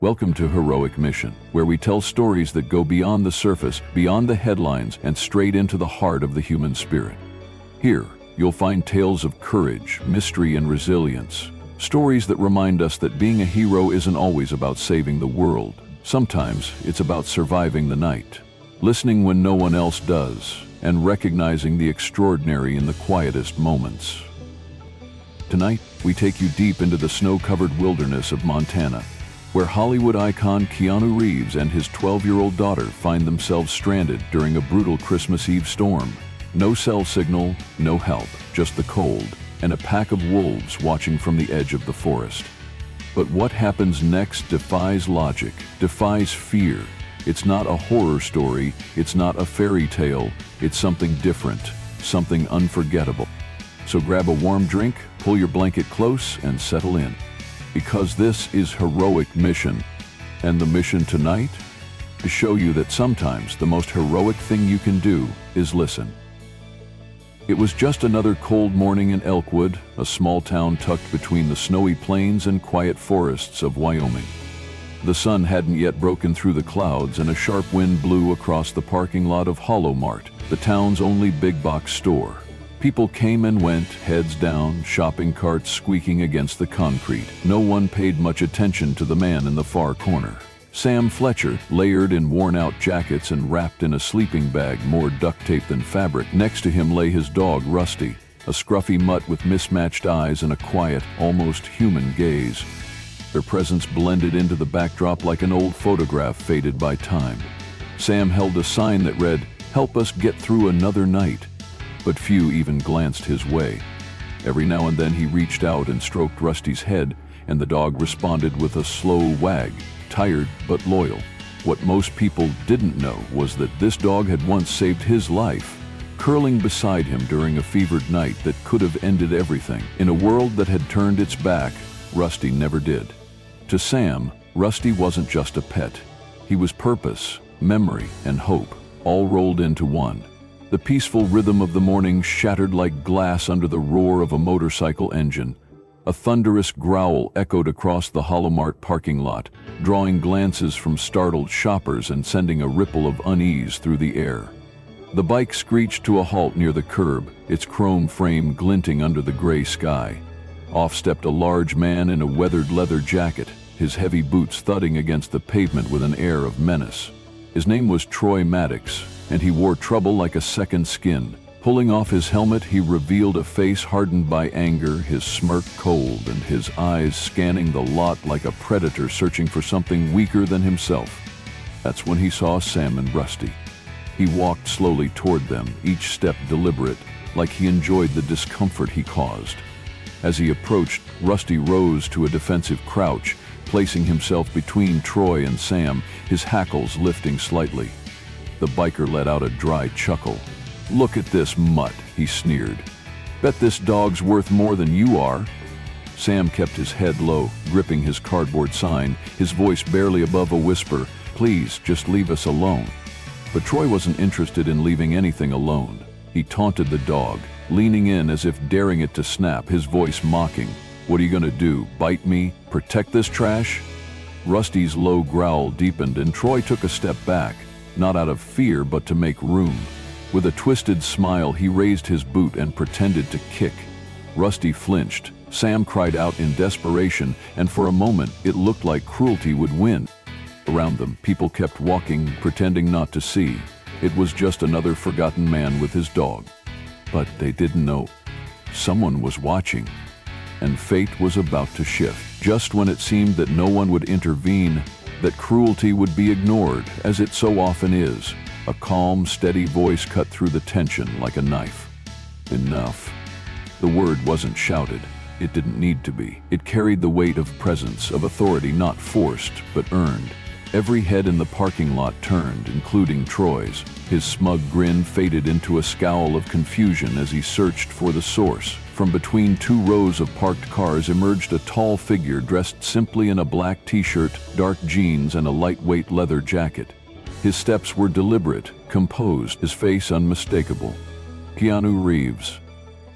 Welcome to Heroic Mission, where we tell stories that go beyond the surface, beyond the headlines, and straight into the heart of the human spirit. Here, you'll find tales of courage, mystery, and resilience. Stories that remind us that being a hero isn't always about saving the world. Sometimes it's about surviving the night, listening when no one else does, and recognizing the extraordinary in the quietest moments. Tonight, we take you deep into the snow-covered wilderness of Montana, where Hollywood icon Keanu Reeves and his 12-year-old daughter find themselves stranded during a brutal Christmas Eve storm. No cell signal, no help, just the cold, and a pack of wolves watching from the edge of the forest. But what happens next defies logic, defies fear. It's not a horror story, it's not a fairy tale, it's something different, something unforgettable. So grab a warm drink, pull your blanket close, and settle in. Because this is Heroic Mission. And the mission tonight? To show you that sometimes the most heroic thing you can do is listen. It was just another cold morning in Elkwood, a small town tucked between the snowy plains and quiet forests of Wyoming. The sun hadn't yet broken through the clouds, and a sharp wind blew across the parking lot of Hollow Mart, the town's only big-box store. People came and went, heads down, shopping carts squeaking against the concrete. No one paid much attention to the man in the far corner. Sam Fletcher, layered in worn-out jackets and wrapped in a sleeping bag more duct tape than fabric. Next to him lay his dog, Rusty, a scruffy mutt with mismatched eyes and a quiet, almost human gaze. Their presence blended into the backdrop like an old photograph faded by time. Sam held a sign that read, "Help us get through another night." But few even glanced his way. Every now and then he reached out and stroked Rusty's head, and the dog responded with a slow wag, tired but loyal. What most people didn't know was that this dog had once saved his life, curling beside him during a fevered night that could have ended everything. In a world that had turned its back, Rusty never did. To Sam, Rusty wasn't just a pet. He was purpose, memory, and hope, all rolled into one. The peaceful rhythm of the morning shattered like glass under the roar of a motorcycle engine. A thunderous growl echoed across the Hollow Mart parking lot, drawing glances from startled shoppers and sending a ripple of unease through the air. The bike screeched to a halt near the curb, its chrome frame glinting under the gray sky. Off stepped a large man in a weathered leather jacket, his heavy boots thudding against the pavement with an air of menace. His name was Troy Maddox, and he wore trouble like a second skin. Pulling off his helmet, he revealed a face hardened by anger, his smirk cold, and his eyes scanning the lot like a predator searching for something weaker than himself. That's when he saw Sam and Rusty. He walked slowly toward them, each step deliberate, like he enjoyed the discomfort he caused. As he approached, Rusty rose to a defensive crouch, placing himself between Troy and Sam, his hackles lifting slightly. The biker let out a dry chuckle. "Look at this mutt," he sneered. "Bet this dog's worth more than you are." Sam kept his head low, gripping his cardboard sign, his voice barely above a whisper, "Please, just leave us alone." But Troy wasn't interested in leaving anything alone. He taunted the dog, leaning in as if daring it to snap, his voice mocking. "What are you gonna do, bite me? Protect this trash?" Rusty's low growl deepened, and Troy took a step back, not out of fear but to make room. With a twisted smile, he raised his boot and pretended to kick. Rusty flinched. Sam cried out in desperation, and for a moment it looked like cruelty would win. Around them, people kept walking, pretending not to see. It was just another forgotten man with his dog. But they didn't know. Someone was watching, and fate was about to shift. Just when it seemed that no one would intervene, that cruelty would be ignored, as it so often is, a calm, steady voice cut through the tension like a knife. Enough. The word wasn't shouted. It didn't need to be. It carried the weight of presence, of authority not forced, but earned. Every head in the parking lot turned, including Troy's. His smug grin faded into a scowl of confusion as he searched for the source. From between two rows of parked cars emerged a tall figure dressed simply in a black t-shirt, dark jeans, and a lightweight leather jacket. His steps were deliberate, composed, his face unmistakable. Keanu Reeves.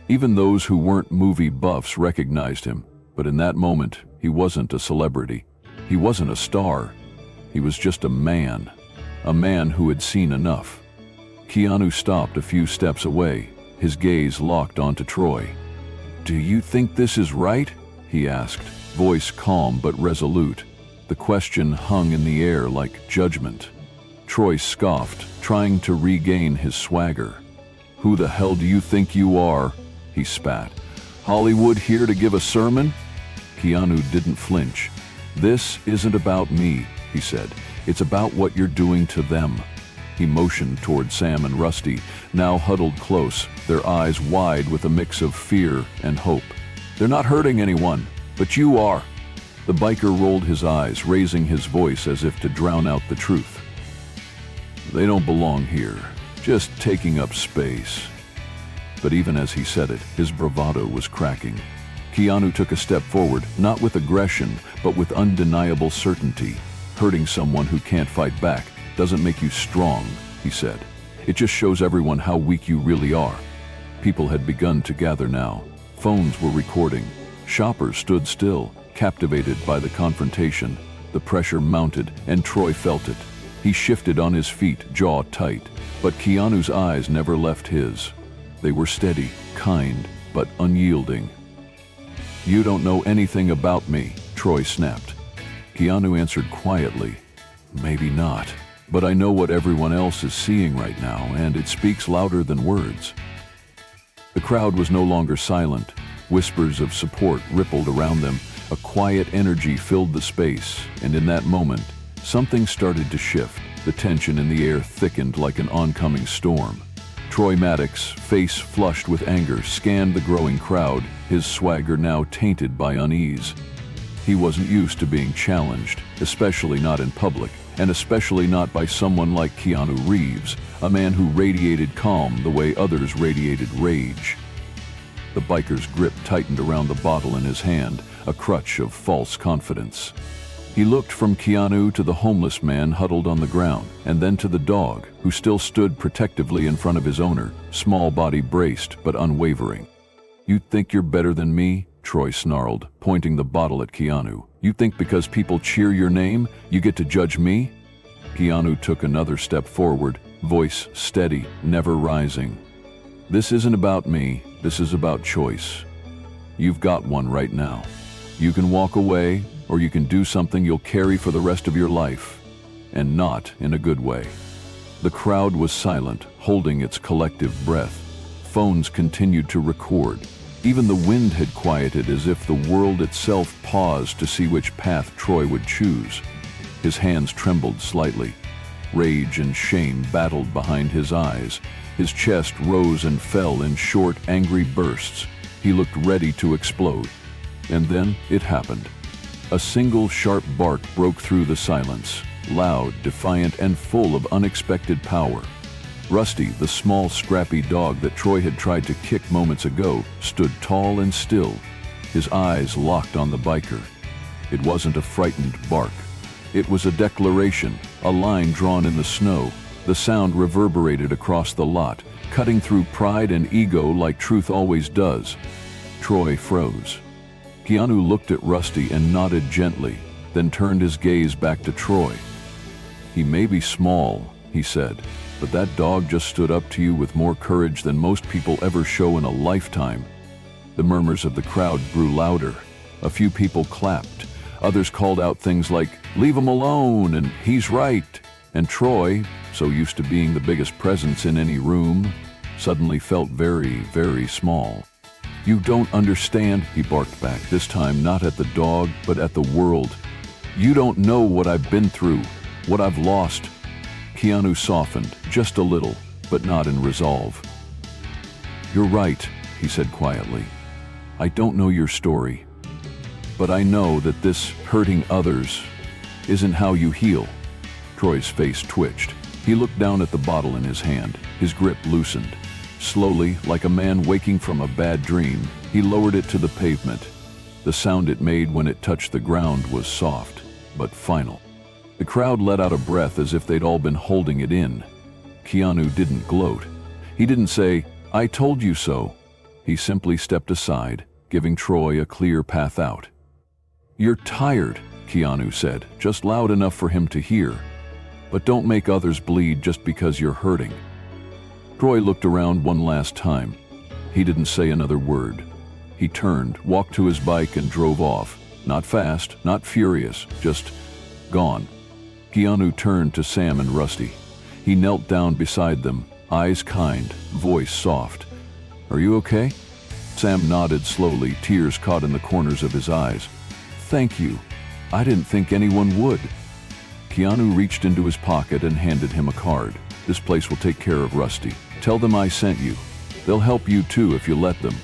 Even those who weren't movie buffs recognized him, but in that moment, he wasn't a celebrity. He wasn't a star. He was just a man who had seen enough. Keanu stopped a few steps away, his gaze locked onto Troy. "Do you think this is right?" he asked, voice calm but resolute. The question hung in the air like judgment. Troy scoffed, trying to regain his swagger. "Who the hell do you think you are?" he spat. "Hollywood here to give a sermon?" Keanu didn't flinch. "This isn't about me," he said. "It's about what you're doing to them." He motioned toward Sam and Rusty, now huddled close, their eyes wide with a mix of fear and hope. "They're not hurting anyone, but you are." The biker rolled his eyes, raising his voice as if to drown out the truth. "They don't belong here, just taking up space." But even as he said it, his bravado was cracking. Keanu took a step forward, not with aggression, but with undeniable certainty. "Hurting someone who can't fight back doesn't make you strong," he said. "It just shows everyone how weak you really are." People had begun to gather now. Phones were recording. Shoppers stood still, captivated by the confrontation. The pressure mounted, and Troy felt it. He shifted on his feet, jaw tight. But Keanu's eyes never left his. They were steady, kind, but unyielding. "You don't know anything about me," Troy snapped. Keanu answered quietly, "Maybe not. But I know what everyone else is seeing right now, and it speaks louder than words." The crowd was no longer silent. Whispers of support rippled around them. A quiet energy filled the space, and in that moment, something started to shift. The tension in the air thickened like an oncoming storm. Troy Maddox, face flushed with anger, scanned the growing crowd, his swagger now tainted by unease. He wasn't used to being challenged, especially not in public, and especially not by someone like Keanu Reeves, a man who radiated calm the way others radiated rage. The biker's grip tightened around the bottle in his hand, a crutch of false confidence. He looked from Keanu to the homeless man huddled on the ground, and then to the dog, who still stood protectively in front of his owner, small body braced but unwavering. "You think you're better than me?" Troy snarled, pointing the bottle at Keanu. "You think because people cheer your name, you get to judge me?" Keanu took another step forward, voice steady, never rising. "This isn't about me, this is about choice. You've got one right now. You can walk away, or you can do something you'll carry for the rest of your life, and not in a good way." The crowd was silent, holding its collective breath. Phones continued to record. Even the wind had quieted, as if the world itself paused to see which path Troy would choose. His hands trembled slightly. Rage and shame battled behind his eyes. His chest rose and fell in short, angry bursts. He looked ready to explode. And then it happened. A single sharp bark broke through the silence, loud, defiant, and full of unexpected power. Rusty, the small, scrappy dog that Troy had tried to kick moments ago, stood tall and still, his eyes locked on the biker. It wasn't a frightened bark. It was a declaration, a line drawn in the snow. The sound reverberated across the lot, cutting through pride and ego like truth always does. Troy froze. Keanu looked at Rusty and nodded gently, then turned his gaze back to Troy. "He may be small," he said, "but that dog just stood up to you with more courage than most people ever show in a lifetime." The murmurs of the crowd grew louder. A few people clapped. Others called out things like, "Leave him alone," and "He's right." And Troy, so used to being the biggest presence in any room, suddenly felt very, very small. "You don't understand," he barked back, this time not at the dog, but at the world. "You don't know what I've been through, what I've lost." Keanu softened, just a little, but not in resolve. "You're right," he said quietly. "I don't know your story, but I know that this hurting others isn't how you heal." Troy's face twitched. He looked down at the bottle in his hand, his grip loosened. Slowly, like a man waking from a bad dream, he lowered it to the pavement. The sound it made when it touched the ground was soft, but final. The crowd let out a breath as if they'd all been holding it in. Keanu didn't gloat. He didn't say, "I told you so." He simply stepped aside, giving Troy a clear path out. "You're tired," Keanu said, just loud enough for him to hear. But don't make others bleed just because you're hurting. Troy looked around one last time. He didn't say another word. He turned, walked to his bike and drove off. Not fast, not furious, just gone. Keanu turned to Sam and Rusty. He knelt down beside them, eyes kind, voice soft. "Are you okay?" Sam nodded slowly, tears caught in the corners of his eyes. "Thank you. I didn't think anyone would." Keanu reached into his pocket and handed him a card. "This place will take care of Rusty. Tell them I sent you. They'll help you too if you let them."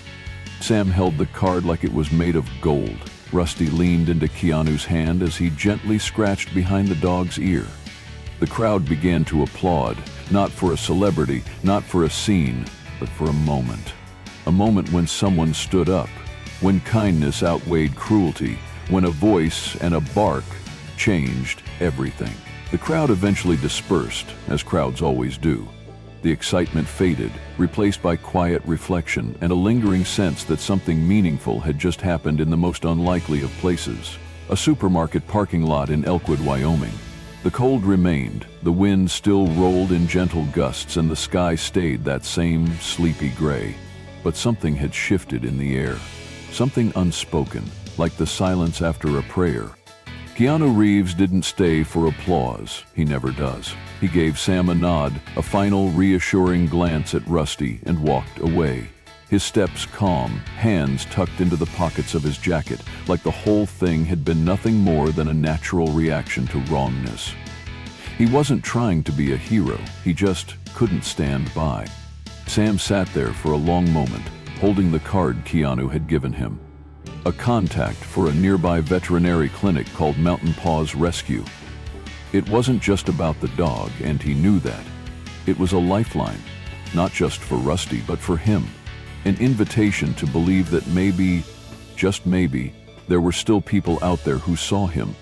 Sam held the card like it was made of gold. Rusty leaned into Keanu's hand as he gently scratched behind the dog's ear. The crowd began to applaud, not for a celebrity, not for a scene, but for a moment. A moment when someone stood up, when kindness outweighed cruelty, when a voice and a bark changed everything. The crowd eventually dispersed, as crowds always do. The excitement faded, replaced by quiet reflection and a lingering sense that something meaningful had just happened in the most unlikely of places. A supermarket parking lot in Elkwood, Wyoming. The cold remained, the wind still rolled in gentle gusts, and the sky stayed that same sleepy gray. But something had shifted in the air. Something unspoken, like the silence after a prayer. Keanu Reeves didn't stay for applause. He never does. He gave Sam a nod, a final reassuring glance at Rusty, and walked away. His steps calm, hands tucked into the pockets of his jacket, like the whole thing had been nothing more than a natural reaction to wrongness. He wasn't trying to be a hero, he just couldn't stand by. Sam sat there for a long moment, holding the card Keanu had given him. A contact for a nearby veterinary clinic called Mountain Paws Rescue. It wasn't just about the dog, and he knew that. It was a lifeline, not just for Rusty, but for him. An invitation to believe that maybe, just maybe, there were still people out there who saw him.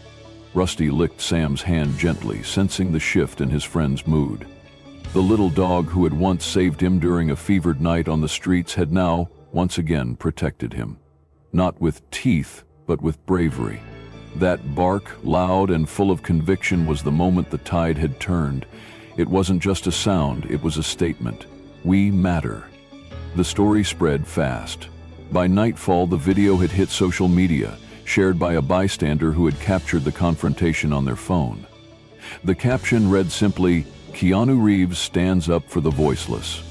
Rusty licked Sam's hand gently, sensing the shift in his friend's mood. The little dog who had once saved him during a fevered night on the streets had now, once again, protected him. Not with teeth, but with bravery. That bark, loud and full of conviction, was the moment the tide had turned. It wasn't just a sound, it was a statement. We matter. The story spread fast. By nightfall, the video had hit social media, shared by a bystander who had captured the confrontation on their phone. The caption read simply, "Keanu Reeves stands up for the voiceless."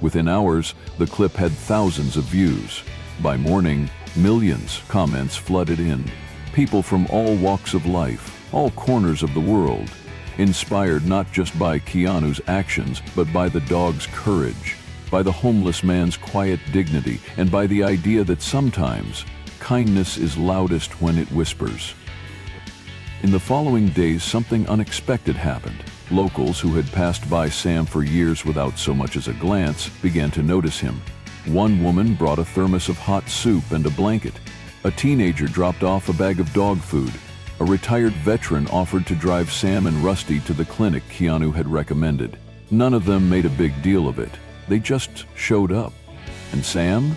Within hours, the clip had thousands of views. By morning, millions comments flooded in. People from all walks of life, all corners of the world, inspired not just by Keanu's actions, but by the dog's courage, by the homeless man's quiet dignity, and by the idea that sometimes kindness is loudest when it whispers. In the following days, something unexpected happened. Locals who had passed by Sam for years without so much as a glance began to notice him. One woman brought a thermos of hot soup and a blanket. A teenager dropped off a bag of dog food. A retired veteran offered to drive Sam and Rusty to the clinic Keanu had recommended. None of them made a big deal of it. They just showed up. And Sam?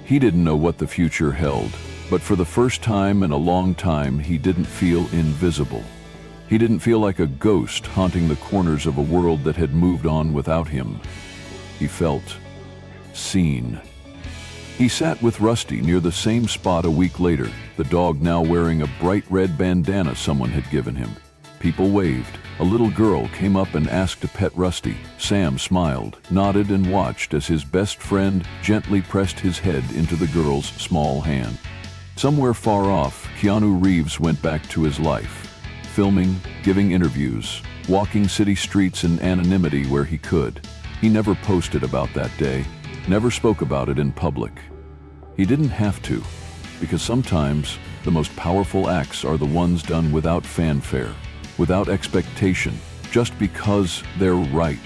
He didn't know what the future held, but for the first time in a long time, he didn't feel invisible. He didn't feel like a ghost haunting the corners of a world that had moved on without him. He felt seen. He sat with Rusty near the same spot a week later, the dog now wearing a bright red bandana someone had given him. People waved. A little girl came up and asked to pet Rusty. Sam smiled, nodded, and watched as his best friend gently pressed his head into the girl's small hand. Somewhere far off, Keanu Reeves went back to his life, filming, giving interviews, walking city streets in anonymity where he could. He never posted about that day, never spoke about it in public. He didn't have to, because sometimes the most powerful acts are the ones done without fanfare, without expectation, just because they're right.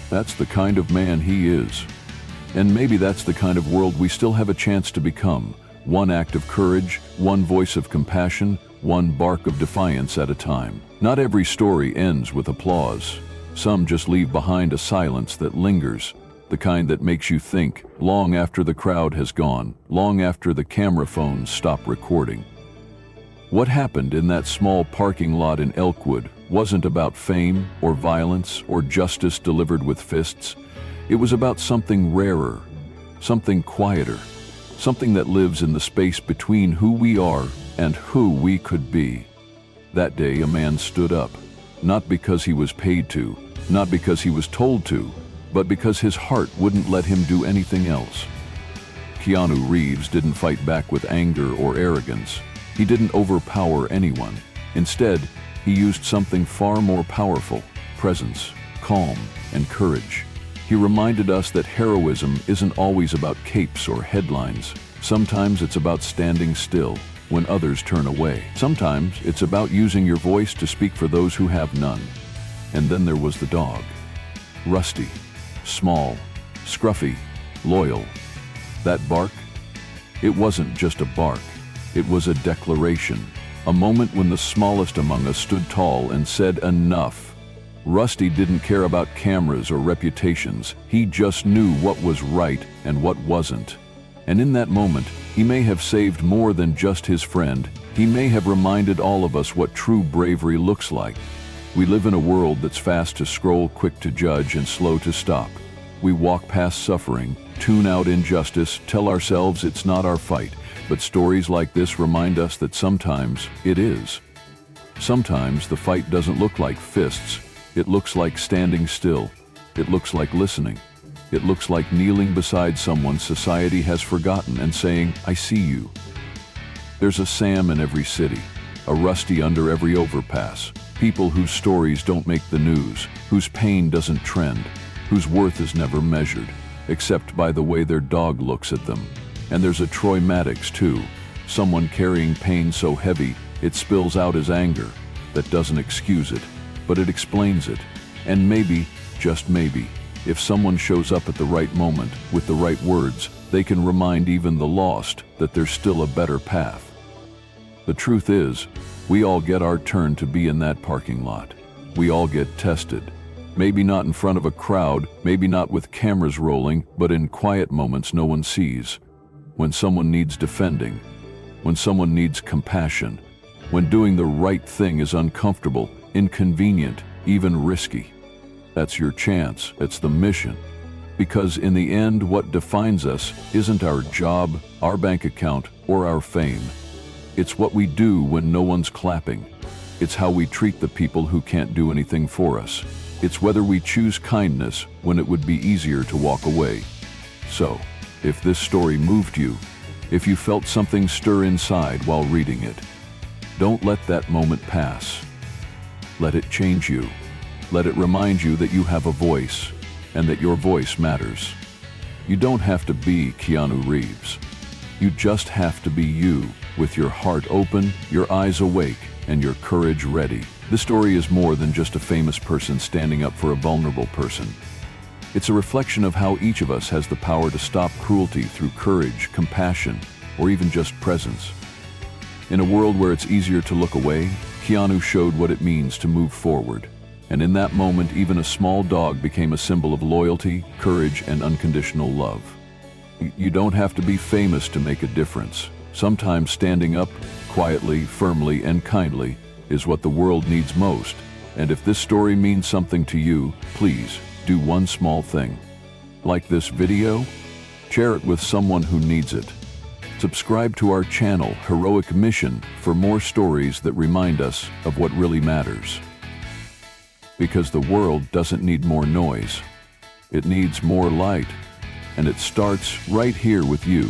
That's the kind of man he is. And maybe that's the kind of world we still have a chance to become. One act of courage, one voice of compassion, one bark of defiance at a time. Not every story ends with applause. Some just leave behind a silence that lingers, the kind that makes you think long after the crowd has gone, long after the camera phones stop recording. What happened in that small parking lot in Elkwood wasn't about fame or violence or justice delivered with fists. It was about something rarer, something quieter, something that lives in the space between who we are and who we could be. That day, a man stood up, not because he was paid to, not because he was told to, but because his heart wouldn't let him do anything else. Keanu Reeves didn't fight back with anger or arrogance. He didn't overpower anyone. Instead, he used something far more powerful: presence, calm, and courage. He reminded us that heroism isn't always about capes or headlines. Sometimes it's about standing still when others turn away. Sometimes it's about using your voice to speak for those who have none. And then there was the dog. Rusty, small, scruffy, loyal. That bark? It wasn't just a bark. It was a declaration, a moment when the smallest among us stood tall and said, "Enough." Rusty didn't care about cameras or reputations. He just knew what was right and what wasn't. And in that moment, he may have saved more than just his friend. He may have reminded all of us what true bravery looks like. We live in a world that's fast to scroll, quick to judge, and slow to stop. We walk past suffering, tune out injustice, tell ourselves it's not our fight. But stories like this remind us that sometimes it is. Sometimes the fight doesn't look like fists. It looks like standing still. It looks like listening. It looks like kneeling beside someone society has forgotten and saying, "I see you." There's a Sam in every city, a Rusty under every overpass, people whose stories don't make the news, whose pain doesn't trend, whose worth is never measured, except by the way their dog looks at them. And there's a Troy Maddox too, someone carrying pain so heavy it spills out as anger. That doesn't excuse it, but it explains it. And maybe, just maybe, if someone shows up at the right moment with the right words, they can remind even the lost that there's still a better path. The truth is, we all get our turn to be in that parking lot. We all get tested. Maybe not in front of a crowd, maybe not with cameras rolling, but in quiet moments no one sees. When someone needs defending, when someone needs compassion, when doing the right thing is uncomfortable, inconvenient, even risky. That's your chance, it's the mission. Because in the end, what defines us isn't our job, our bank account, or our fame. It's what we do when no one's clapping. It's how we treat the people who can't do anything for us. It's whether we choose kindness when it would be easier to walk away. So, if this story moved you, if you felt something stir inside while reading it, don't let that moment pass. Let it change you. Let it remind you that you have a voice, and that your voice matters. You don't have to be Keanu Reeves. You just have to be you, with your heart open, your eyes awake, and your courage ready. This story is more than just a famous person standing up for a vulnerable person. It's a reflection of how each of us has the power to stop cruelty through courage, compassion, or even just presence. In a world where it's easier to look away, Keanu showed what it means to move forward. And in that moment, even a small dog became a symbol of loyalty, courage, and unconditional love. You don't have to be famous to make a difference. Sometimes standing up, quietly, firmly, and kindly, is what the world needs most. And if this story means something to you, please do one small thing. Like this video, share it with someone who needs it. Subscribe to our channel, Heroic Mission, for more stories that remind us of what really matters. Because the world doesn't need more noise. It needs more light. And it starts right here with you.